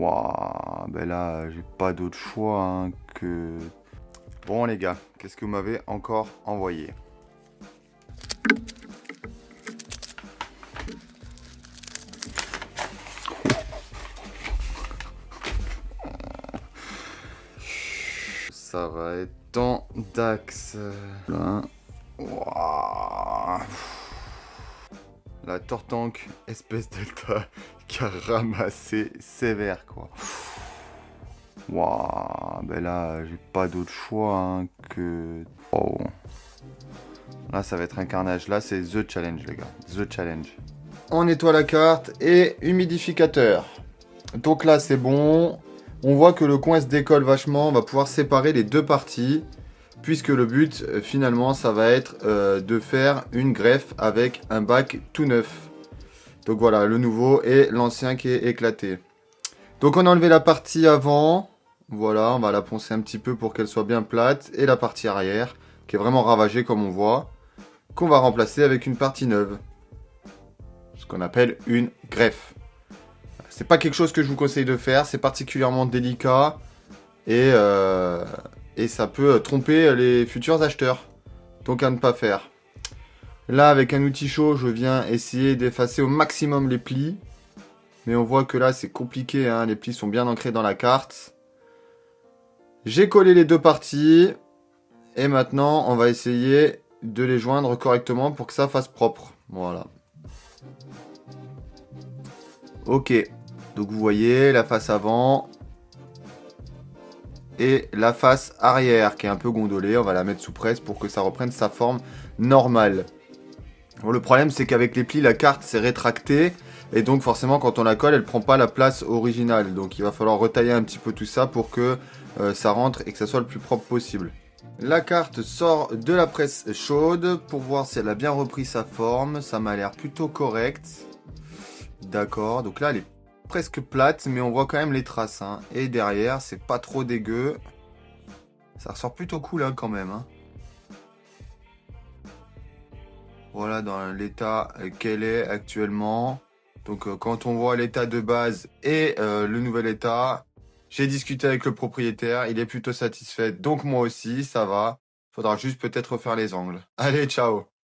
Waouh, ben là, j'ai pas d'autre choix hein, que... Bon les gars, qu'est-ce que vous m'avez encore envoyé? Ça va être temps d'axe. Là. Waouh. La Tortank espèce delta qui a ramassé sévère quoi. Waouh, ben là, j'ai pas d'autre choix hein, que... Oh. Là, ça va être un carnage. Là, c'est The Challenge, les gars. The Challenge. On nettoie la carte et humidificateur. Donc là, c'est bon. On voit que le coin se décolle vachement. On va pouvoir séparer les deux parties. Puisque le but, finalement, ça va être de faire une greffe avec un bac tout neuf. Donc voilà, le nouveau et l'ancien qui est éclaté. Donc on a enlevé la partie avant. Voilà, on va la poncer un petit peu pour qu'elle soit bien plate. Et la partie arrière, qui est vraiment ravagée comme on voit, qu'on va remplacer avec une partie neuve. Ce qu'on appelle une greffe. C'est pas quelque chose que je vous conseille de faire, c'est particulièrement délicat. Et ça peut tromper les futurs acheteurs. Donc à ne pas faire. Là, avec un outil chaud, je viens essayer d'effacer au maximum les plis. Mais on voit que là, c'est compliqué, hein. Les plis sont bien ancrés dans la carte. J'ai collé les deux parties. Et maintenant, on va essayer de les joindre correctement pour que ça fasse propre. Voilà. Ok. Donc vous voyez la face avant. Et la face arrière qui est un peu gondolée. On va la mettre sous presse pour que ça reprenne sa forme normale. Bon, le problème, c'est qu'avec les plis, la carte s'est rétractée. Et donc forcément, quand on la colle, elle prend pas la place originale. Donc il va falloir retailler un petit peu tout ça pour que ça rentre et que ça soit le plus propre possible. La carte sort de la presse chaude pour voir si elle a bien repris sa forme. Ça m'a l'air plutôt correct. D'accord, donc là elle est presque plate, mais on voit quand même les traces. Hein. Et derrière, c'est pas trop dégueu. Ça ressort plutôt cool hein, quand même. Hein. Voilà dans l'état qu'elle est actuellement. Donc quand on voit l'état de base et le nouvel état, j'ai discuté avec le propriétaire, il est plutôt satisfait. Donc moi aussi, ça va. Faudra juste peut-être refaire les angles. Allez, ciao!